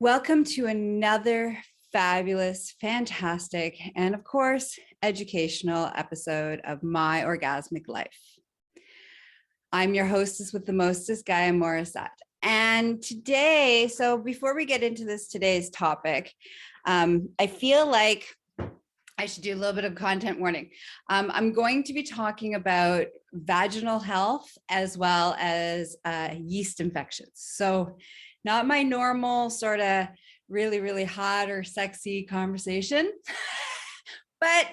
Welcome to another fabulous, fantastic, and of course, educational episode of My Orgasmic Life. I'm your hostess with the mostest, Gaia Morrissette. And today, so before we get into today's topic, I feel like I should do a little bit of content warning. I'm going to be talking about vaginal health as well as yeast infections. So not my normal sort of really hot or sexy conversation, but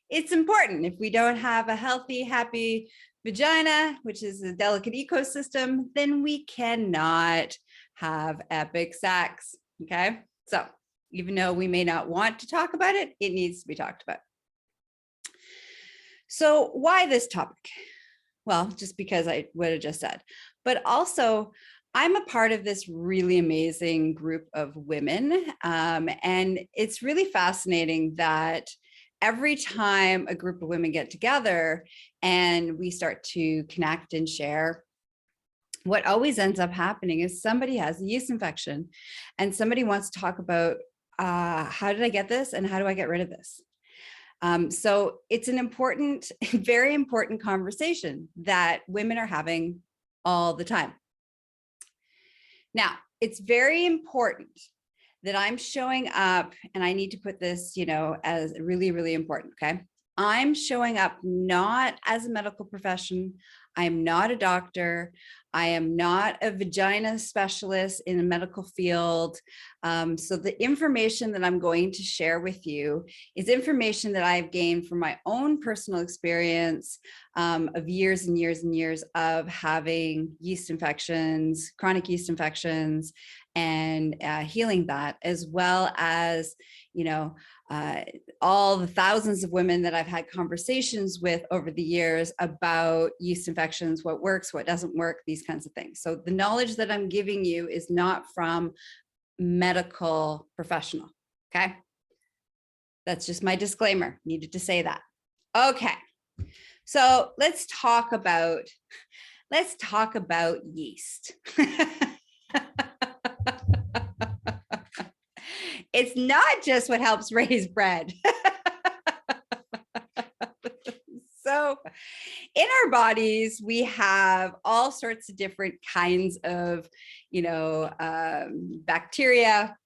it's important. If we don't have a healthy, happy vagina, which is a delicate ecosystem, then we cannot have epic sex, okay? So even though we may not want to talk about it, it needs to be talked about. So why this topic? Well, just because I would have just said, but also I'm a part of this really amazing group of women. And it's really fascinating that every time a group of women get together and we start to connect and share, what always ends up happening is somebody has a yeast infection and somebody wants to talk about how did I get this and how do I get rid of this? So it's an important, very important conversation that women are having all the time. Now, it's very important that I'm showing up, and I need to put this, as really important, okay? I'm showing up not as a medical profession. I'm not a doctor. I am not a vagina specialist in the medical field. So the information that I'm going to share with you is information that I've gained from my own personal experience of years and years of having yeast infections, chronic yeast infections, and healing that, as well as, all the thousands of women that I've had conversations with over the years about yeast infections, what works, what doesn't work, these kinds of things. So the knowledge that I'm giving you is not from medical professional, okay? That's just my disclaimer, needed to say that. Okay, so let's talk about yeast. It's not just what helps raise bread. So in our bodies, we have all sorts of different kinds of, bacteria.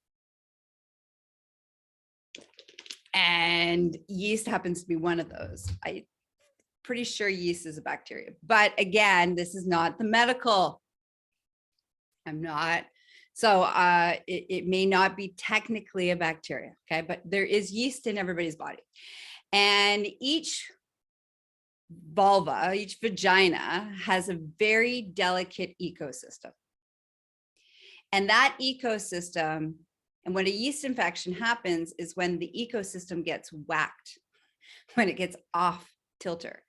And yeast happens to be one of those. I'm pretty sure yeast is a bacteria. But again, this is not the medical. I'm not. So it may not be technically a bacteria, okay? But there is yeast in everybody's body. And each vulva, each vagina has a very delicate ecosystem. And that ecosystem, and when a yeast infection happens, is when the ecosystem gets whacked, when it gets off kilter.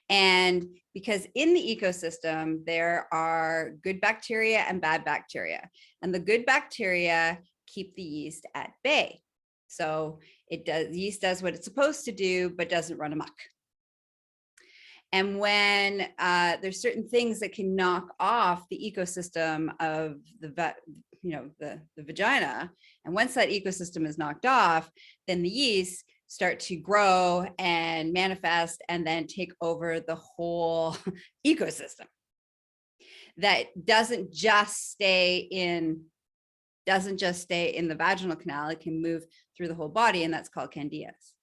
And because in the ecosystem, there are good bacteria and bad bacteria, and the good bacteria keep the yeast at bay. So yeast does what it's supposed to do, but doesn't run amok. And when there's certain things that can knock off the ecosystem of the vagina, and once that ecosystem is knocked off, then the yeast start to grow and manifest and then take over the whole ecosystem. That doesn't just stay in the vaginal canal, it can move through the whole body, and that's called candidas.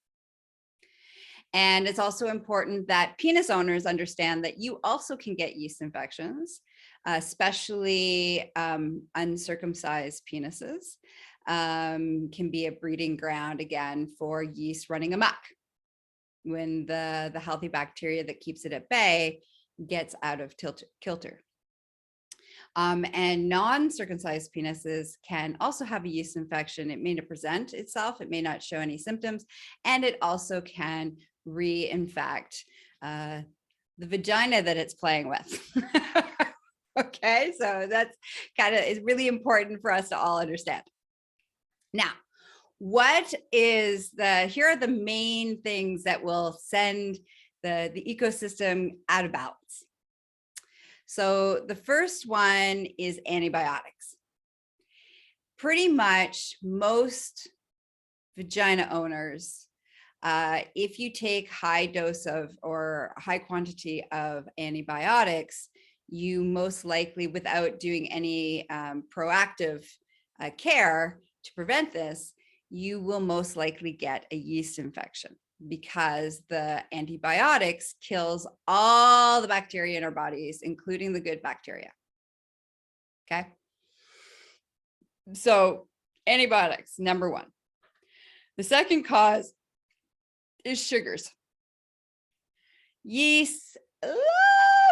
And it's also important that penis owners understand that you also can get yeast infections, especially uncircumcised penises. Can be a breeding ground again for yeast running amok when the healthy bacteria that keeps it at bay gets out of kilter. And non-circumcised penises can also have a yeast infection. It may not present itself, it may not show any symptoms, and it also can reinfect the vagina that it's playing with. Okay, so that's it's really important for us to all understand. Now, here are the main things that will send the ecosystem out of balance. So the first one is antibiotics. pretty much most vagina owners, if you take high dose of or high quantity of antibiotics, you most likely, without doing any proactive care to prevent this, you will most likely get a yeast infection, because the antibiotics kills all the bacteria in our bodies, including the good bacteria. Okay. So antibiotics, number one. The second cause is sugars. Yeast love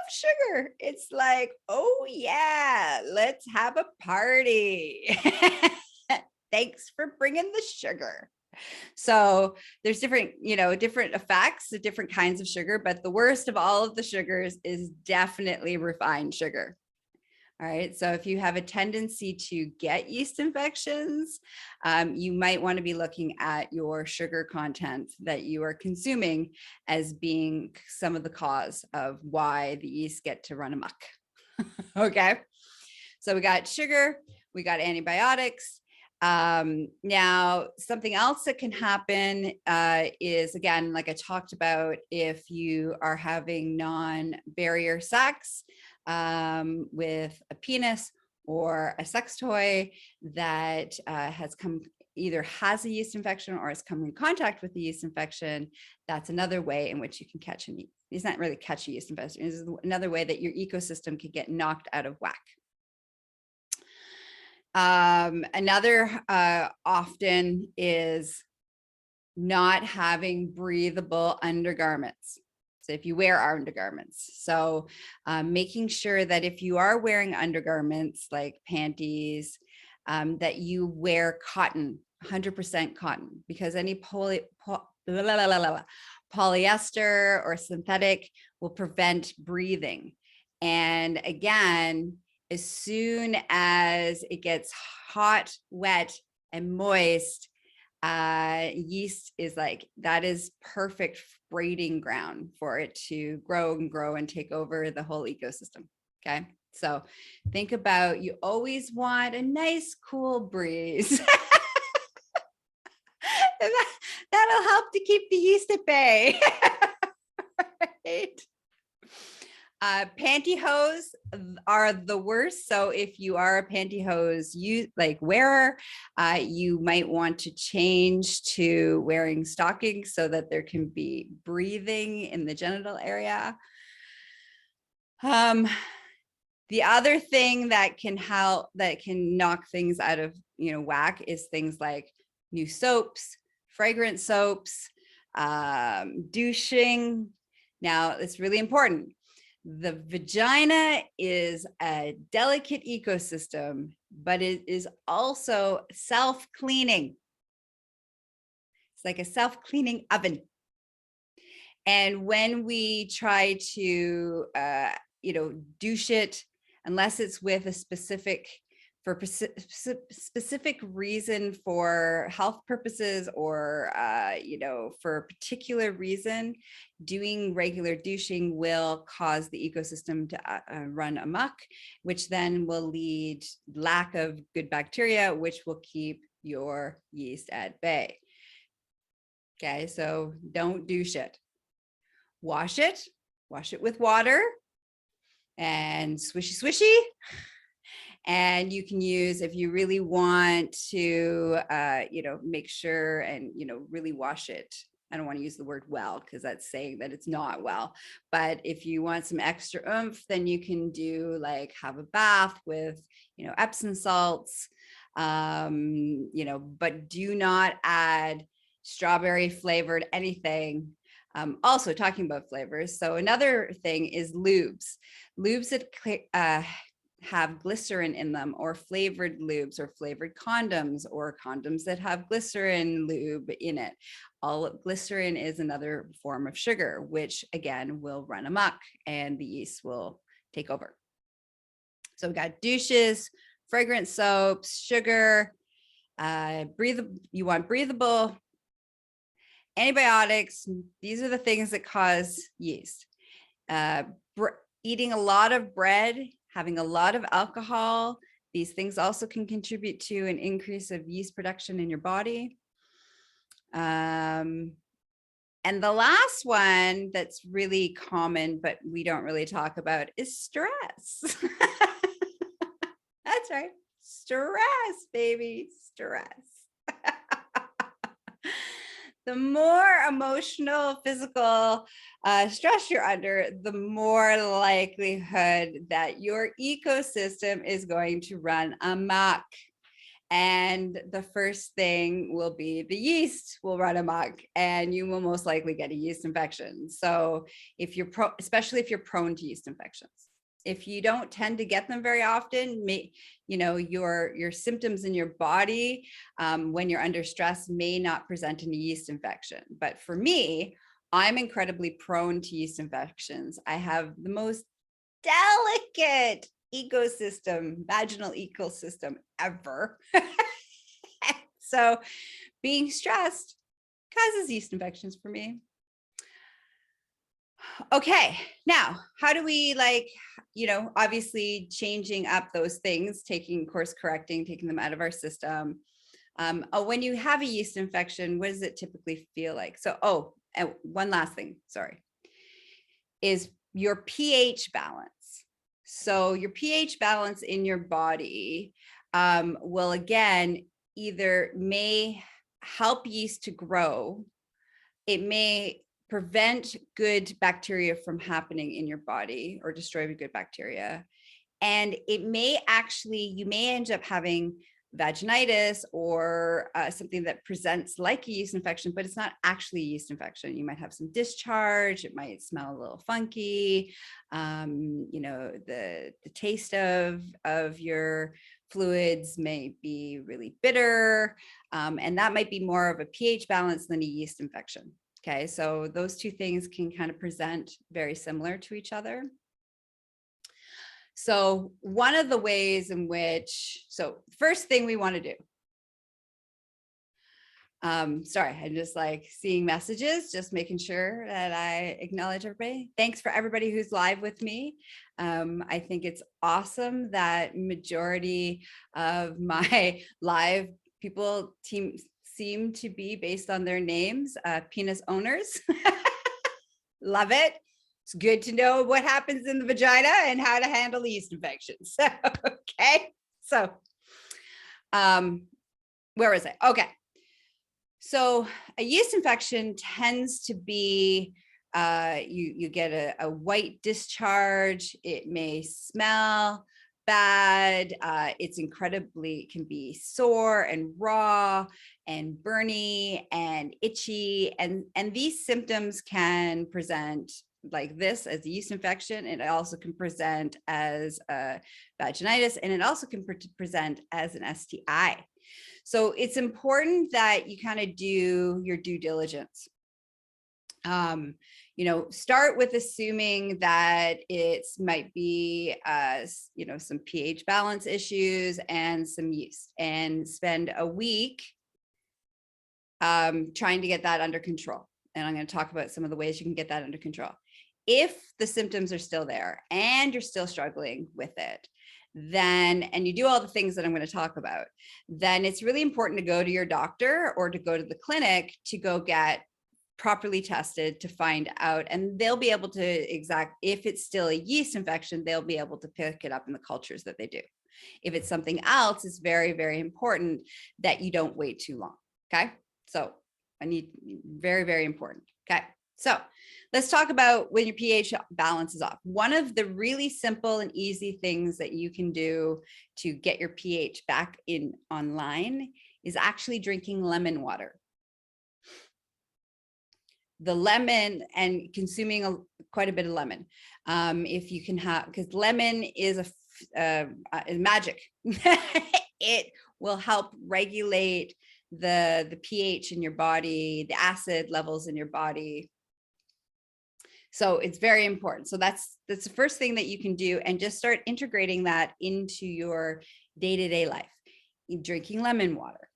sugar. It's like, oh yeah, let's have a party. Thanks for bringing the sugar. So there's different, different effects, the different kinds of sugar, but the worst of all of the sugars is definitely refined sugar. All right. So if you have a tendency to get yeast infections, you might want to be looking at your sugar content that you are consuming as being some of the cause of why the yeast get to run amok. Okay. So we got sugar, we got antibiotics. Now, something else that can happen is, again, like I talked about, if you are having non-barrier sex with a penis or a sex toy that either has a yeast infection or has come in contact with the yeast infection, that's another way in which you can catch it's not really catch a yeast infection. It's another way that your ecosystem can get knocked out of whack. Another often is not having breathable undergarments. So if you wear undergarments, so making sure that if you are wearing undergarments like panties, that you wear cotton, 100% cotton, because any polyester or synthetic will prevent breathing. And again, as soon as it gets hot, wet, and moist, yeast is that is perfect breeding ground for it to grow and grow and take over the whole ecosystem. Okay. So think about, you always want a nice cool breeze. That'll help to keep the yeast at bay. Right? Pantyhose are the worst. So if you are a pantyhose wearer, you might want to change to wearing stockings so that there can be breathing in the genital area. The other thing that can help, that can knock things out of whack, is things like new soaps, fragrant soaps, douching. Now, it's really important. The vagina is a delicate ecosystem, but it is also self-cleaning. It's like a self-cleaning oven. And when we try to, douche it, unless it's with a specific reason for health purposes or, for a particular reason, doing regular douching will cause the ecosystem to run amok, which then will lead lack of good bacteria, which will keep your yeast at bay. Okay, so don't douche it. Wash it with water and swishy. And you can use, if you really want to, make sure and, really wash it. I don't want to use the word well, because that's saying that it's not well. But if you want some extra oomph, then you can do have a bath with, Epsom salts, but do not add strawberry flavored anything. Also talking about flavors. So another thing is lubes that have glycerin in them, or flavored lubes, or flavored condoms, or condoms that have glycerin lube in it. Glycerin is another form of sugar, which again will run amok and the yeast will take over. So we got douches, fragrant soaps, sugar, you want breathable, antibiotics. These are the things that cause yeast. Eating a lot of bread, having a lot of alcohol, These things also can contribute to an increase of yeast production in your body. And the last one that's really common, but we don't really talk about, is stress. That's right. Stress, baby, stress. The more emotional, physical stress you're under, the more likelihood that your ecosystem is going to run amok. And the first thing will be the yeast will run amok, and you will most likely get a yeast infection. So if you're especially if you're prone to yeast infections, if you don't tend to get them very often, your symptoms in your body when you're under stress may not present in a yeast infection. But for me, I'm incredibly prone to yeast infections. I have the most delicate vaginal ecosystem ever. So being stressed causes yeast infections for me. Okay, now how do we obviously changing up those things, course correcting, taking them out of our system. When you have a yeast infection, what does it typically feel like? So, and one last thing, sorry, is your pH balance. So your pH balance in your body will again may help yeast to grow. It may prevent good bacteria from happening in your body or destroy good bacteria. And it may you may end up having vaginitis or something that presents like a yeast infection, but it's not actually a yeast infection. You might have some discharge. It might smell a little funky. The taste of your fluids may be really bitter. And that might be more of a pH balance than a yeast infection. Okay, so those two things can kind of present very similar to each other. So one of the ways in which, first thing we want to do, sorry, I'm just seeing messages, just making sure that I acknowledge everybody. Thanks for everybody who's live with me. I think it's awesome that majority of my live people seem to be based on their names, penis owners. Love it. It's good to know what happens in the vagina and how to handle yeast infections. Okay. So, where was I? Okay. So a yeast infection tends to be, you get a white discharge. It may smell bad. It can be sore and raw and burny and itchy. And these symptoms can present like this as a yeast infection. It also can present as a vaginitis, and it also can present as an STI. So it's important that you kind of do your due diligence. Start with assuming that it might be, some pH balance issues and some yeast, and spend a week trying to get that under control. And I'm going to talk about some of the ways you can get that under control. If the symptoms are still there and you're still struggling with it, and you do all the things that I'm going to talk about, then it's really important to go to your doctor or to go to the clinic to go get properly tested to find out, and they'll be able to if it's still a yeast infection, they'll be able to pick it up in the cultures that they do. If it's something else, it's very, very important that you don't wait too long. Okay. So very, very important. Okay. So let's talk about when your pH balance is off. One of the really simple and easy things that you can do to get your pH back online is actually drinking lemon water. The lemon and consuming quite a bit of lemon. If you can because lemon is magic. It will help regulate the pH in your body, the acid levels in your body. So it's very important. So that's the first thing that you can do, and just start integrating that into your day-to-day life. Drinking lemon water.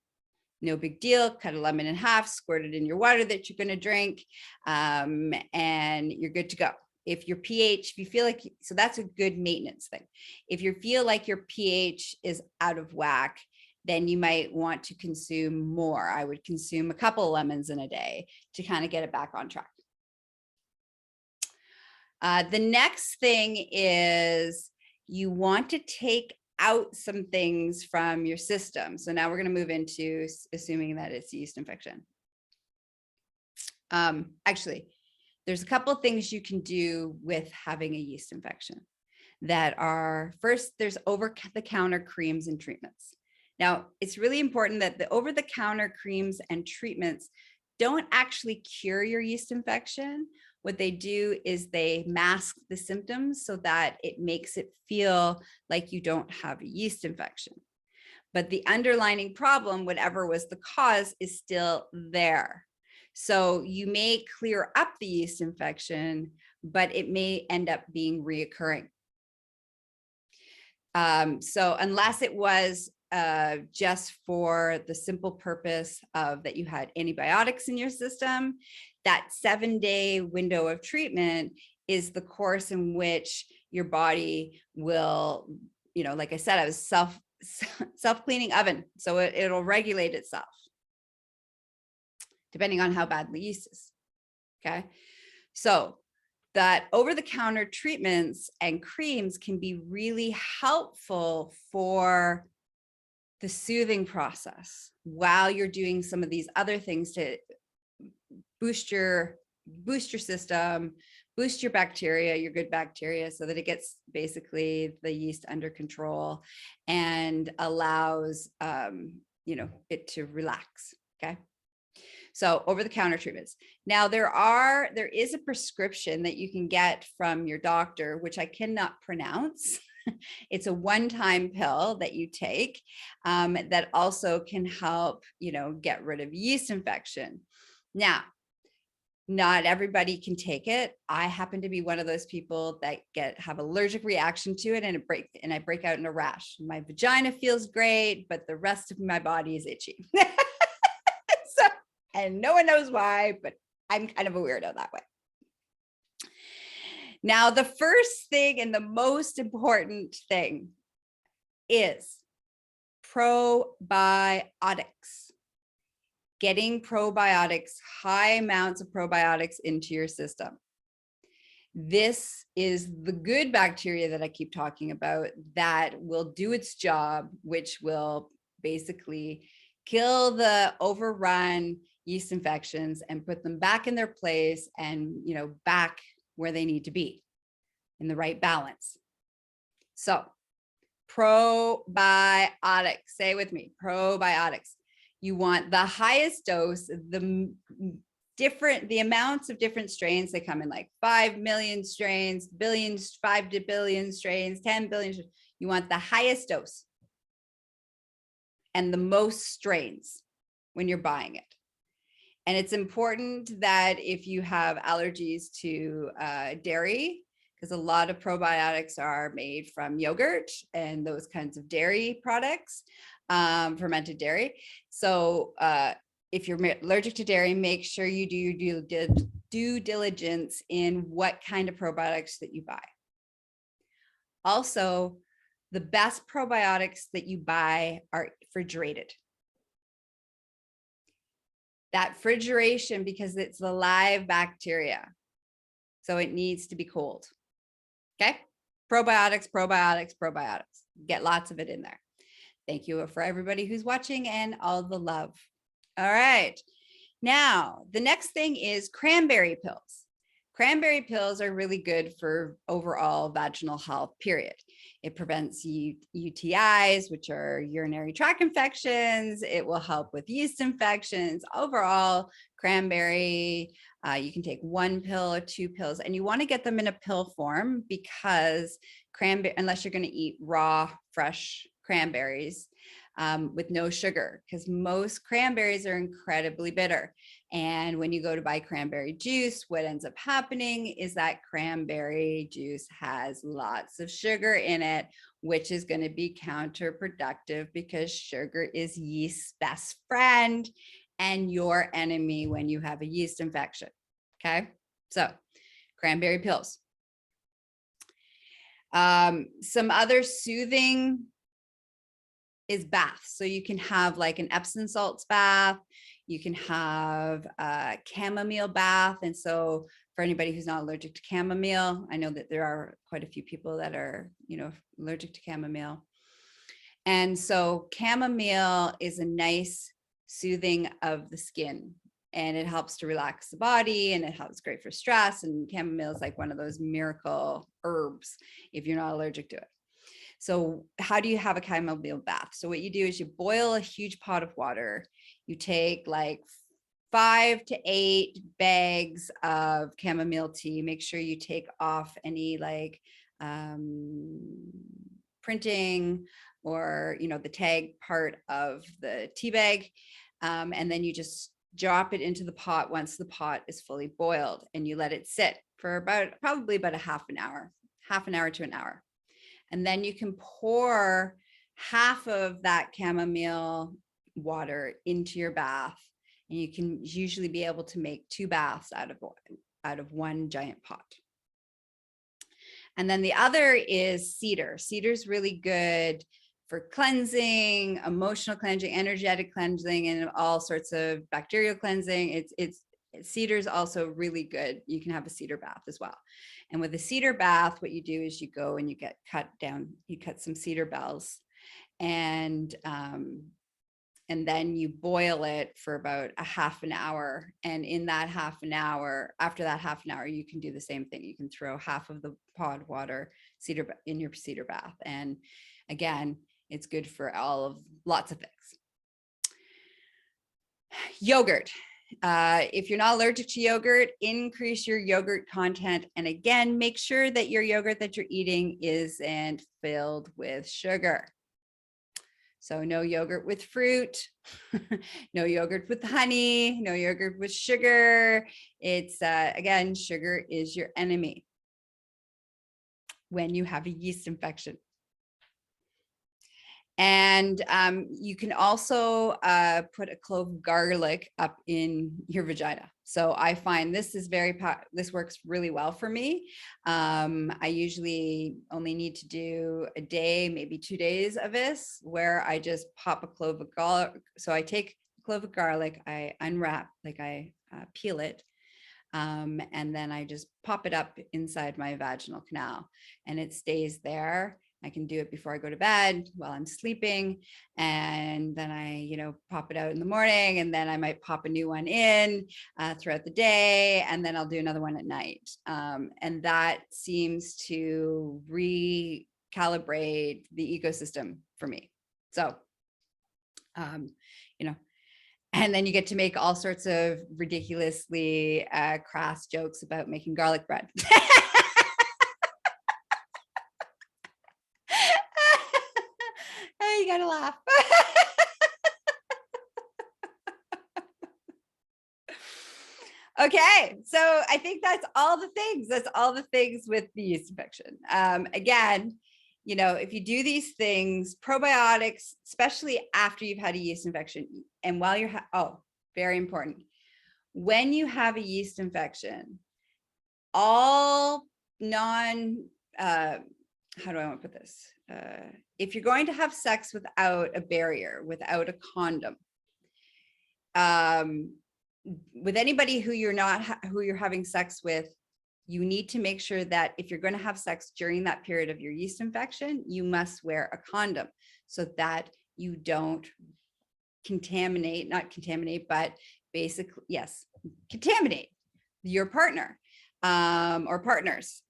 No big deal. Cut a lemon in half, squirt it in your water that you're going to drink, and you're good to go. if your pH, if you feel like, so that's a good maintenance thing. If you feel like your pH is out of whack, then you might want to consume more. I would consume a couple of lemons in a day to kind of get it back on track. The next thing is you want to take out some things from your system. So now we're going to move into assuming that it's yeast infection. Actually, there's a couple of things you can do with having a yeast infection that are, first, there's over-the-counter creams and treatments. Now, it's really important that the over-the-counter creams and treatments don't actually cure your yeast infection. What they do is they mask the symptoms so that it makes it feel like you don't have a yeast infection. But the underlying problem, whatever was the cause, is still there. So you may clear up the yeast infection, but it may end up being reoccurring. So unless it was just for the simple purpose of that you had antibiotics in your system, that 7-day window of treatment is the course in which your body will, you know, like I said, I was self-cleaning oven. So it'll regulate itself depending on how bad the yeast is. Okay. So that over-the-counter treatments and creams can be really helpful for the soothing process while you're doing some of these other things to boost your system, boost your bacteria, your good bacteria, so that it gets basically the yeast under control and allows, you know, it to relax. Okay. So over-the-counter treatments. Now there is a prescription that you can get from your doctor, which I cannot pronounce. It's a one-time pill that you take that also can help, you know, get rid of yeast infection. Now, not everybody can take it. I happen to be one of those people that have allergic reaction to it, and I break out in a rash. My vagina feels great, but the rest of my body is itchy. And no one knows why, but I'm kind of a weirdo that way. Now, the first thing and the most important thing is probiotics. Getting probiotics, high amounts of probiotics into your system. This is the good bacteria that I keep talking about that will do its job, which will basically kill the overrun yeast infections and put them back in their place and, you know, back where they need to be in the right balance. So probiotics, say with me, probiotics. You want the highest dose, the amounts of different strains. They come in like 5 million strains, billions, 5 to billion strains, 10 billion. You want the highest dose and the most strains when you're buying it. And it's important that if you have allergies to dairy, because a lot of probiotics are made from yogurt and those kinds of dairy products, fermented dairy. So if you're allergic to dairy, make sure you do your due diligence in what kind of probiotics that you buy. Also, the best probiotics that you buy are refrigerated. That refrigeration, because it's the live bacteria, so it needs to be cold. Okay, probiotics, probiotics, probiotics. Get lots of it in there. Thank you for everybody who's watching and all the love. All right, now the next thing is cranberry pills. Cranberry pills are really good for overall vaginal health, period. It prevents UTIs, which are urinary tract infections. It will help with yeast infections. Overall, cranberry, you can take 1 pill or 2 pills, and you want to get them in a pill form because cranberry, unless you're going to eat raw, fresh cranberries with no sugar, because most cranberries are incredibly bitter. And when you go to buy cranberry juice, what ends up happening is that cranberry juice has lots of sugar in it, which is going to be counterproductive because sugar is yeast's best friend and your enemy when you have a yeast infection. Okay, so cranberry pills. Some other soothing is baths. So you can have like an Epsom salts bath. You can have a chamomile bath. And so for anybody who's not allergic to chamomile, I know that there are quite a few people that are, allergic to chamomile. And so chamomile is a nice soothing of the skin, and it helps to relax the body, and it helps great for stress. And chamomile is like one of those miracle herbs if you're not allergic to it. So how do you have a chamomile bath? So what you do is you boil a huge pot of water. You take like 5 to 8 bags of chamomile tea. Make sure you take off any like printing or, the tag part of the tea bag. And then you just drop it into the pot once the pot is fully boiled, and you let it sit for probably about a half an hour to an hour. And then you can pour half of that chamomile water into your bath, and you can usually be able to make 2 baths out of one giant pot. And then the other is cedar. Cedar is really good for cleansing, emotional cleansing, energetic cleansing, and all sorts of bacterial cleansing. Cedar is also really good. You can have a cedar bath as well. And with a cedar bath, what you do is you go and you cut some cedar bells, and then you boil it for about a half an hour. And in that half an hour, after that half an hour, you can do the same thing. You can throw half of the pod water in your cedar bath. And again, it's good for lots of things. Yogurt. If you're not allergic to yogurt, increase your yogurt content. And again, make sure that your yogurt that you're eating isn't filled with sugar. So no yogurt with fruit, no yogurt with honey, no yogurt with sugar. It's, again, sugar is your enemy when you have a yeast infection. And you can also put a clove of garlic up in your vagina. So I find this works really well for me. I usually only need to do a day, maybe 2 days of this, where I just pop a clove of garlic. So I take a clove of garlic, I unwrap, like I peel it, and then I just pop it up inside my vaginal canal, and it stays there. I can do it before I go to bed, while I'm sleeping, and then I, pop it out in the morning, and then I might pop a new one in throughout the day, and then I'll do another one at night. And that seems to recalibrate the ecosystem for me. So, and then you get to make all sorts of ridiculously crass jokes about making garlic bread. You gotta laugh. Okay, so I think that's all the things. That's all the things with the yeast infection. Again, if you do these things, probiotics, especially after you've had a yeast infection, and while you're very important, when you have a yeast infection, all how do I want to put this? If you're going to have sex without a barrier, without a condom, with anybody who you're having sex with, you need to make sure that if you're going to have sex during that period of your yeast infection, you must wear a condom so that you don't contaminate your partner or partners.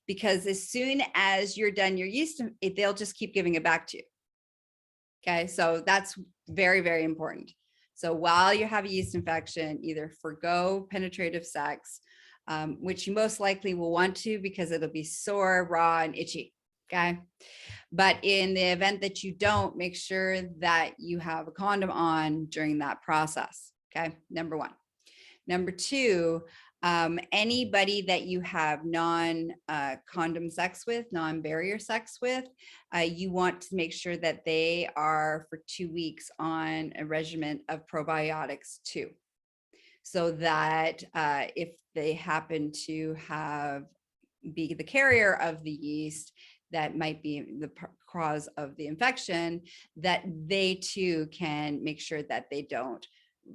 Because as soon as you're done your yeast, they'll just keep giving it back to you. Okay, so that's very, very important. So while you have a yeast infection, either forgo penetrative sex, which you most likely will want to because it'll be sore, raw, and itchy. Okay, but in the event that you don't, make sure that you have a condom on during that process. Okay, number 1. Number 2, anybody that you have non-condom sex with, non-barrier sex with, you want to make sure that they are for 2 weeks on a regimen of probiotics too, so that if they happen to be the carrier of the yeast, that might be the cause of the infection, that they too can make sure that they don't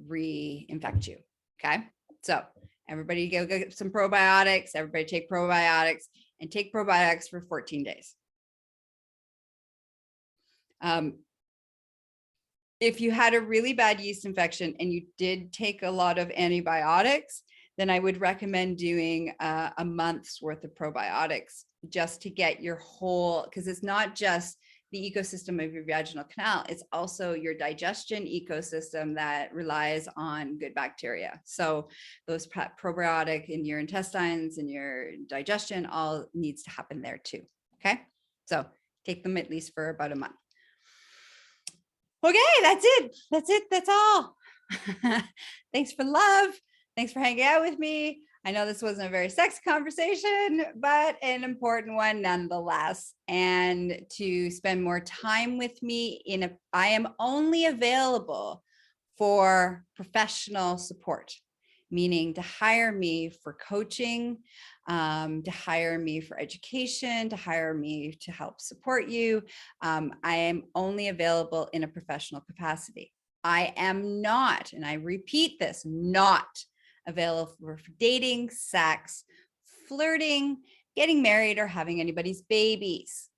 reinfect you. Okay. So everybody go get some probiotics. Everybody take probiotics, and take probiotics for 14 days. If you had a really bad yeast infection and you did take a lot of antibiotics, then I would recommend doing a month's worth of probiotics just to get your whole, because it's not just the ecosystem of your vaginal canal, it's also your digestion ecosystem that relies on good bacteria. So those probiotic in your intestines and your digestion all needs to happen there too. Okay, so take them at least for about a month. Okay, that's it. That's it. That's all. Thanks for love. Thanks for hanging out with me. I know this wasn't a very sexy conversation, but an important one nonetheless. And to spend more time with me I am only available for professional support, meaning to hire me for coaching, to hire me for education, to hire me to help support you. I am only available in a professional capacity. I am not, and I repeat this, not available for dating, sex, flirting, getting married, or having anybody's babies.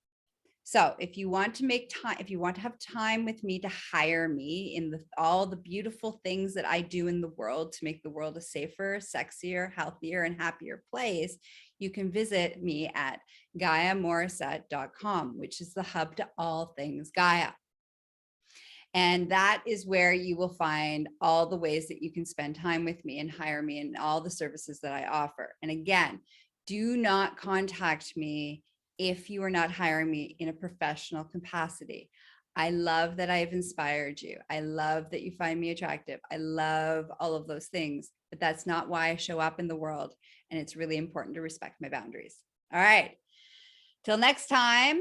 So if you want to make time, if you want to have time with me, to hire me in all the beautiful things that I do in the world to make the world a safer, sexier, healthier, and happier place, you can visit me at GaiaMorrissette.com, which is the hub to all things Gaia. And that is where you will find all the ways that you can spend time with me and hire me and all the services that I offer. And again, do not contact me if you are not hiring me in a professional capacity. I love that I've inspired you. I love that you find me attractive. I love all of those things, but that's not why I show up in the world. And it's really important to respect my boundaries. All right. Till next time,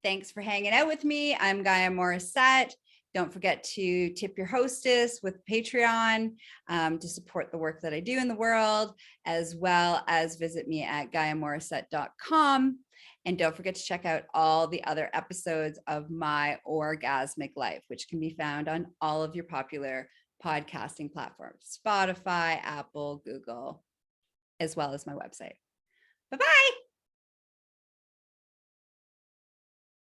thanks for hanging out with me. I'm Gaia Morrissette. Don't forget to tip your hostess with Patreon to support the work that I do in the world, as well as visit me at GaiaMorrissette.com. And don't forget to check out all the other episodes of my Orgasmic Life, which can be found on all of your popular podcasting platforms, Spotify, Apple, Google, as well as my website. Bye-bye.